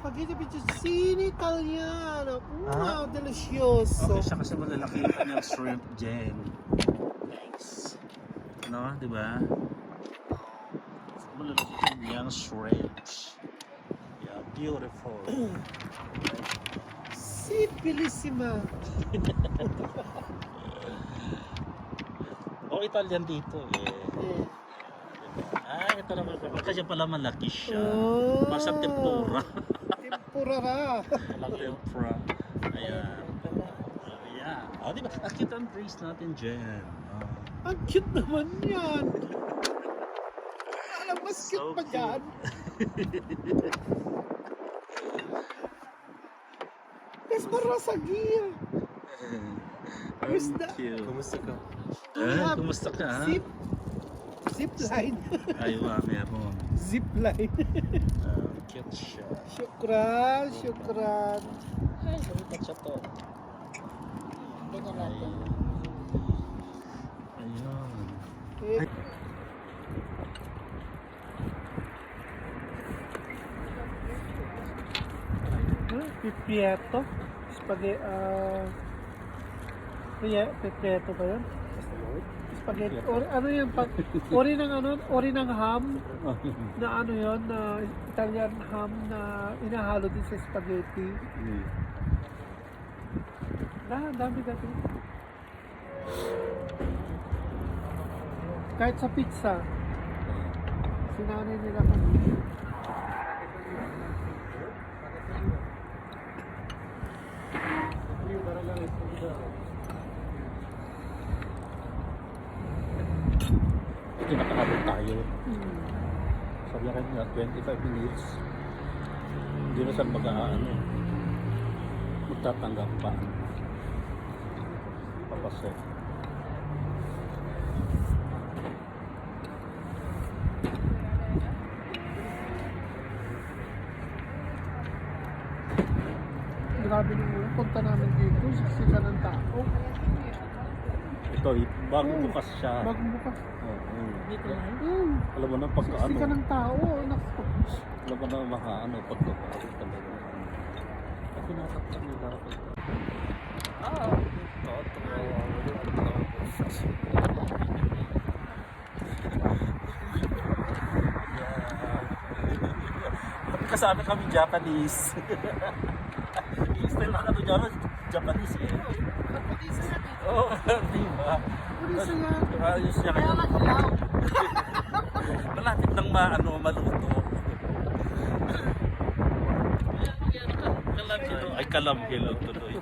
spaghetti fettuccine italiano. Wow, delicioso. Okay siya kasi malalaki yung kanyang shrimp gen. Nice. No, di ba? Malalaki yung kanyang shrimps. Yeah, beautiful. Si bellissima. Italian dito eh. Ito naman. Kasi pala malaki siya. Oh. Basta tempura. Tempura ra. Walang tempura. Ayan. Ayan. Di ba? Ang cute ang brace natin dyan. Ang cute naman yan. Alam, mas cute pa dyan. Mas marasagir. Kumusta ka? Kumusta ka? Zipline. Ay, meron. Zipline. Cute siya. Syukran, syukran. Ay, sabitan siya to. Ganyan natin. Ayun. Pipietto. Spaghetti, pipietto ba yun? Spaghetti, or ano yan, ori ng ham, na ano yun, na Italian ham na inahalo din sa spaghetti. Dami dati. Kahit sa pizza, sinanay nila kami. Ito nakahabot tayo. Sabi ka nga 25 minutes. Hindi na saan magtatanggap pa. Papasok. Grabe nung punta namin dito, siksika ng tao. Ito, bagong bukas siya. Bagong bukas. Dito na. Alam mo na pagka Siksika ng tao. alam mo na pagka talaga. Kasi nasaktan nila ako. Kasama kami Japanese. Style na kami Japanese eh. Oo, diba? Purisa yan. Ayos niya Kaya mag-ilaw. malapit nang maluto. Kalamgilo. Ay, kalamgilo tuloy.